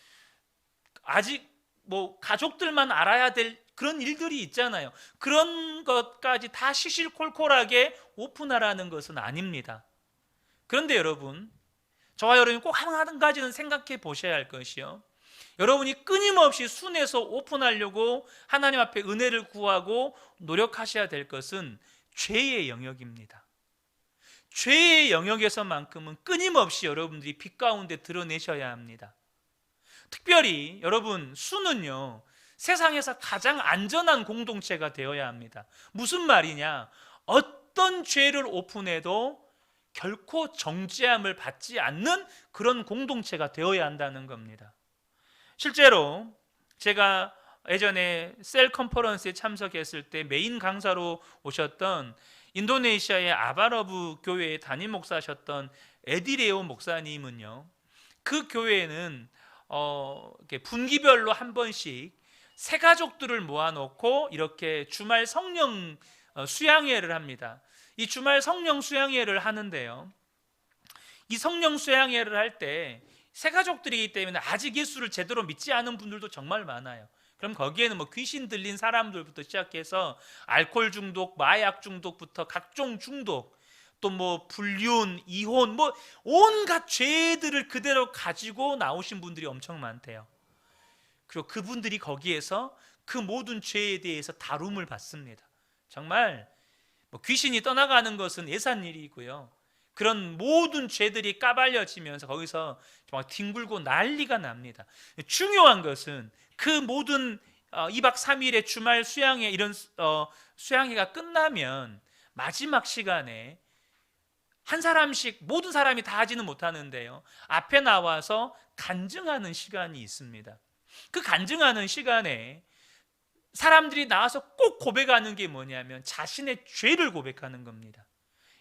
아직 가족들만 알아야 될 그런 일들이 있잖아요. 그런 것까지 다 시실콜콜하게 오픈하라는 것은 아닙니다. 그런데 여러분, 저와 여러분이 꼭 한 가지는 생각해 보셔야 할 것이요, 여러분이 끊임없이 순에서 오픈하려고 하나님 앞에 은혜를 구하고 노력하셔야 될 것은 죄의 영역입니다. 죄의 영역에서만큼은 끊임없이 여러분들이 빛 가운데 드러내셔야 합니다. 특별히 여러분, 순은요 세상에서 가장 안전한 공동체가 되어야 합니다. 무슨 말이냐? 어떤 죄를 오픈해도 결코 정죄함을 받지 않는 그런 공동체가 되어야 한다는 겁니다. 실제로 제가 예전에 셀 컨퍼런스에 참석했을 때 메인 강사로 오셨던 인도네시아의 아바러브 교회의 담임 목사셨던 에디레오 목사님은요, 그 교회에는 이렇게 분기별로 한 번씩 새 가족들을 모아놓고 이렇게 주말 성령 수양회를 합니다. 이 주말 성령 수양회를 하는데요, 이 성령 수양회를 할 때 새 가족들이기 때문에 아직 예수를 제대로 믿지 않은 분들도 정말 많아요. 그럼 거기에는 귀신 들린 사람들부터 시작해서 알코올 중독, 마약 중독부터 각종 중독, 또 불륜, 이혼, 온갖 죄들을 그대로 가지고 나오신 분들이 엄청 많대요. 그리고 그분들이 거기에서 그 모든 죄에 대해서 다룸을 받습니다. 정말 귀신이 떠나가는 것은 예산일이고요. 그런 모든 죄들이 까발려지면서 거기서 정말 뒹굴고 난리가 납니다. 중요한 것은 그 모든 2박 3일의 주말 수양회, 이런 수양회가 끝나면 마지막 시간에 한 사람씩, 모든 사람이 다 하지는 못하는데요, 앞에 나와서 간증하는 시간이 있습니다. 그 간증하는 시간에 사람들이 나와서 꼭 고백하는 게 뭐냐면 자신의 죄를 고백하는 겁니다.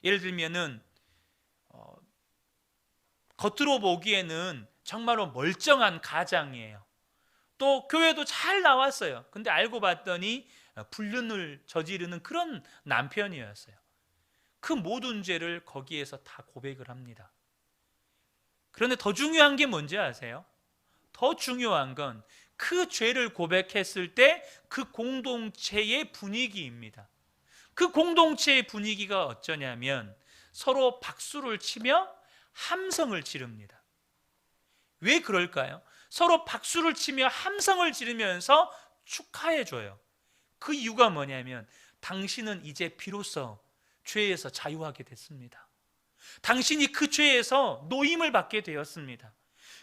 예를 들면은 겉으로 보기에는 정말로 멀쩡한 가장이에요. 또 교회도 잘 나왔어요. 근데 알고 봤더니 불륜을 저지르는 그런 남편이었어요. 그 모든 죄를 거기에서 다 고백을 합니다. 그런데 더 중요한 게 뭔지 아세요? 더 중요한 건 그 죄를 고백했을 때 그 공동체의 분위기입니다. 그 공동체의 분위기가 어쩌냐면 서로 박수를 치며 함성을 지릅니다. 왜 그럴까요? 서로 박수를 치며 함성을 지르면서 축하해줘요. 그 이유가 뭐냐면 당신은 이제 비로소 죄에서 자유하게 됐습니다. 당신이 그 죄에서 노임을 받게 되었습니다.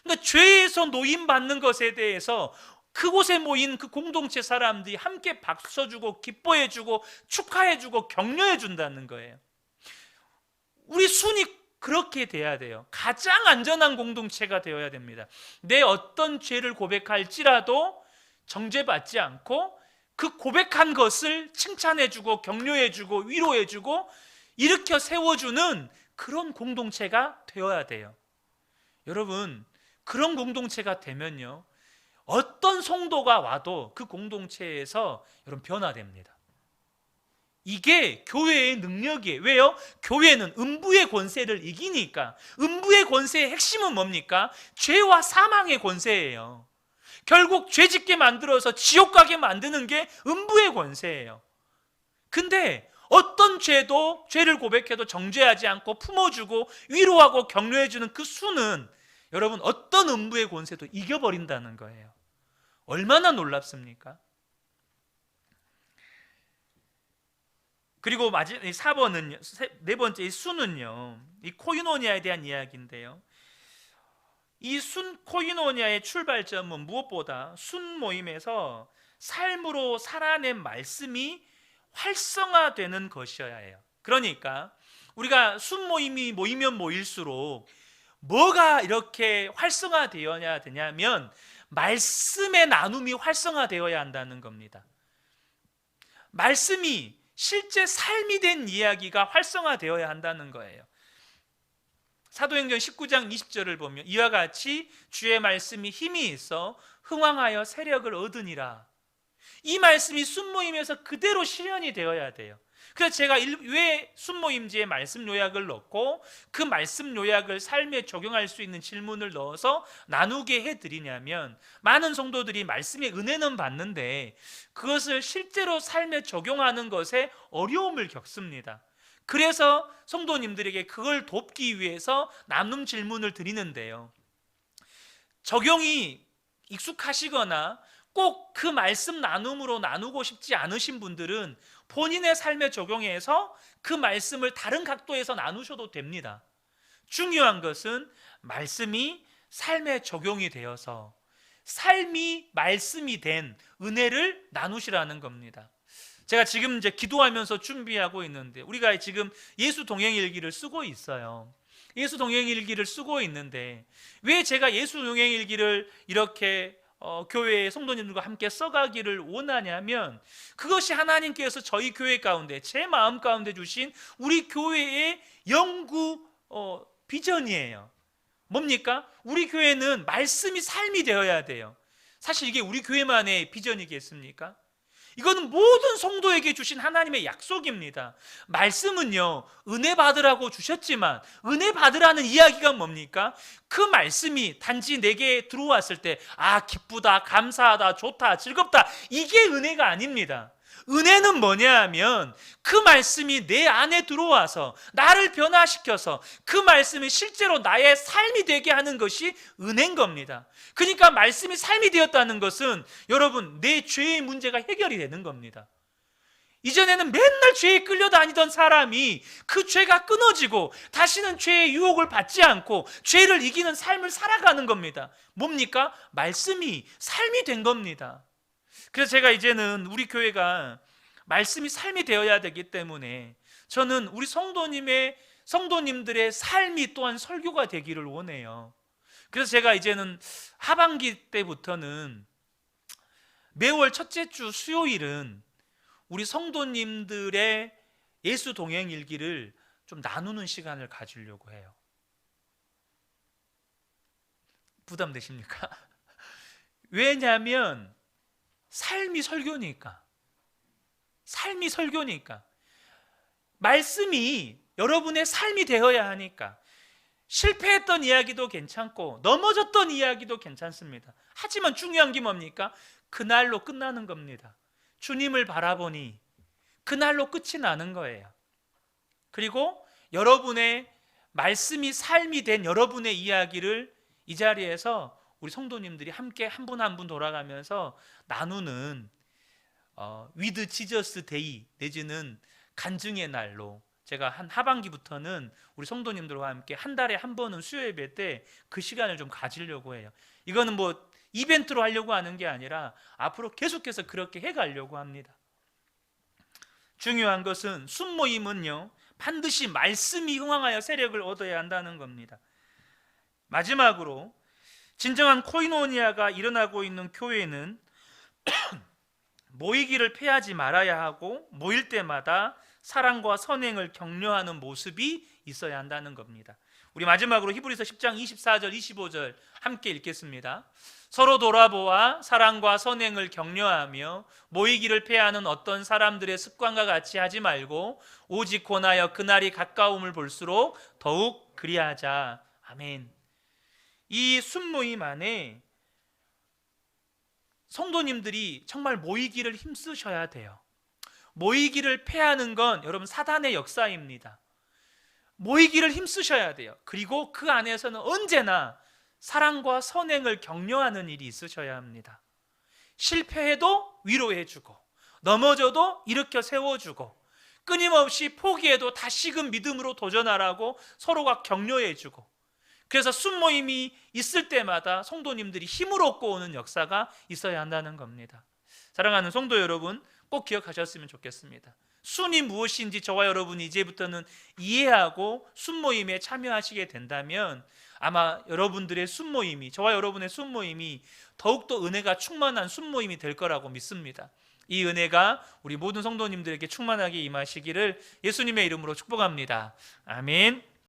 그러니까 죄에서 노임받는 것에 대해서 그곳에 모인 그 공동체 사람들이 함께 박수 쳐주고 기뻐해주고 축하해주고 격려해준다는 거예요. 우리 순이 그렇게 돼야 돼요. 가장 안전한 공동체가 되어야 됩니다. 내 어떤 죄를 고백할지라도 정죄받지 않고 그 고백한 것을 칭찬해주고 격려해주고 위로해주고 일으켜 세워주는 그런 공동체가 되어야 돼요. 여러분, 그런 공동체가 되면요, 어떤 성도가 와도 그 공동체에서 여러분 변화됩니다. 이게 교회의 능력이에요. 왜요? 교회는 음부의 권세를 이기니까. 음부의 권세의 핵심은 뭡니까? 죄와 사망의 권세예요. 결국 죄 짓게 만들어서 지옥 가게 만드는 게 음부의 권세예요. 근데 어떤 죄도, 죄를 고백해도 정죄하지 않고 품어주고 위로하고 격려해주는 그 수는 여러분 어떤 음부의 권세도 이겨버린다는 거예요. 얼마나 놀랍습니까? 그리고 4번은, 네 번째 이 수는요, 이 코이노니아에 대한 이야기인데요, 이 순 코이노니아의 출발점은 무엇보다 순 모임에서 삶으로 살아낸 말씀이 활성화되는 것이어야 해요. 그러니까 우리가 순 모임이 모이면 모일수록 뭐가 이렇게 활성화되어야 되냐면 말씀의 나눔이 활성화되어야 한다는 겁니다. 말씀이 실제 삶이 된 이야기가 활성화되어야 한다는 거예요. 사도행전 19장 20절을 보면 이와 같이 주의 말씀이 힘이 있어 흥왕하여 세력을 얻으니라. 이 말씀이 순모임에서 그대로 실현이 되어야 돼요. 그래서 제가 왜 순모임지에 말씀 요약을 넣고 그 말씀 요약을 삶에 적용할 수 있는 질문을 넣어서 나누게 해드리냐면, 많은 성도들이 말씀의 은혜는 받는데 그것을 실제로 삶에 적용하는 것에 어려움을 겪습니다. 그래서 성도님들에게 그걸 돕기 위해서 나눔 질문을 드리는데요, 적용이 익숙하시거나 꼭 그 말씀 나눔으로 나누고 싶지 않으신 분들은 본인의 삶에 적용해서 그 말씀을 다른 각도에서 나누셔도 됩니다. 중요한 것은 말씀이 삶에 적용이 되어서 삶이 말씀이 된 은혜를 나누시라는 겁니다. 제가 지금 이제 기도하면서 준비하고 있는데, 우리가 지금 예수 동행일기를 쓰고 있어요. 예수 동행일기를 쓰고 있는데 왜 제가 예수 동행일기를 이렇게 교회의 성도님들과 함께 써가기를 원하냐면, 그것이 하나님께서 저희 교회 가운데, 제 마음 가운데 주신 우리 교회의 영구 비전이에요. 뭡니까? 우리 교회는 말씀이 삶이 되어야 돼요. 사실 이게 우리 교회만의 비전이겠습니까? 이거는 모든 성도에게 주신 하나님의 약속입니다. 말씀은요, 은혜 받으라고 주셨지만 은혜 받으라는 이야기가 뭡니까? 그 말씀이 단지 내게 들어왔을 때 기쁘다, 감사하다, 좋다, 즐겁다, 이게 은혜가 아닙니다. 은혜는 뭐냐 하면 그 말씀이 내 안에 들어와서 나를 변화시켜서 그 말씀이 실제로 나의 삶이 되게 하는 것이 은혜인 겁니다. 그러니까 말씀이 삶이 되었다는 것은 여러분, 내 죄의 문제가 해결이 되는 겁니다. 이전에는 맨날 죄에 끌려다니던 사람이 그 죄가 끊어지고 다시는 죄의 유혹을 받지 않고 죄를 이기는 삶을 살아가는 겁니다. 뭡니까? 말씀이 삶이 된 겁니다. 그래서 제가 이제는 우리 교회가 말씀이 삶이 되어야 되기 때문에 저는 우리 성도님들의 삶이 또한 설교가 되기를 원해요. 그래서 제가 이제는 하반기 때부터는 매월 첫째 주 수요일은 우리 성도님들의 예수 동행 일기를 좀 나누는 시간을 가지려고 해요. 부담되십니까? 왜냐하면 삶이 설교니까. 말씀이 여러분의 삶이 되어야 하니까. 실패했던 이야기도 괜찮고 넘어졌던 이야기도 괜찮습니다. 하지만 중요한 게 뭡니까? 그날로 끝나는 겁니다. 주님을 바라보니 그날로 끝이 나는 거예요. 그리고 여러분의 말씀이 삶이 된 여러분의 이야기를 이 자리에서 우리 성도님들이 함께 한 분 한 분 돌아가면서 나누는 위드 지저스 데이 내지는 간증의 날로 제가 한 하반기부터는 우리 성도님들과 함께 한 달에 한 번은 수요 예배 때 그 시간을 좀 가지려고 해요. 이거는 뭐 이벤트로 하려고 하는 게 아니라 앞으로 계속해서 그렇게 해가려고 합니다. 중요한 것은 순모임은요, 반드시 말씀이 흥황하여 세력을 얻어야 한다는 겁니다. 마지막으로 진정한 코이노니아가 일어나고 있는 교회는 모이기를 패하지 말아야 하고 모일 때마다 사랑과 선행을 격려하는 모습이 있어야 한다는 겁니다. 우리 마지막으로 히브리서 10장 24절 25절 함께 읽겠습니다. 서로 돌아보아 사랑과 선행을 격려하며 모이기를 패하는 어떤 사람들의 습관과 같이 하지 말고 오직 권하여 그날이 가까움을 볼수록 더욱 그리하자. 아멘. 이 순모임 안에 성도님들이 정말 모이기를 힘쓰셔야 돼요. 모이기를 패하는 건 여러분 사단의 역사입니다. 모이기를 힘쓰셔야 돼요. 그리고 그 안에서는 언제나 사랑과 선행을 격려하는 일이 있으셔야 합니다. 실패해도 위로해주고 넘어져도 일으켜 세워주고 끊임없이 포기해도 다시금 믿음으로 도전하라고 서로가 격려해주고, 그래서 순모임이 있을 때마다 성도님들이 힘을 얻고 오는 역사가 있어야 한다는 겁니다. 사랑하는 성도 여러분, 꼭 기억하셨으면 좋겠습니다. 순이 무엇인지 저와 여러분이 이제부터는 이해하고 순모임에 참여하시게 된다면 아마 여러분들의 순모임이, 저와 여러분의 순모임이 더욱더 은혜가 충만한 순모임이 될 거라고 믿습니다. 이 은혜가 우리 모든 성도님들에게 충만하게 임하시기를 예수님의 이름으로 축복합니다. 아멘.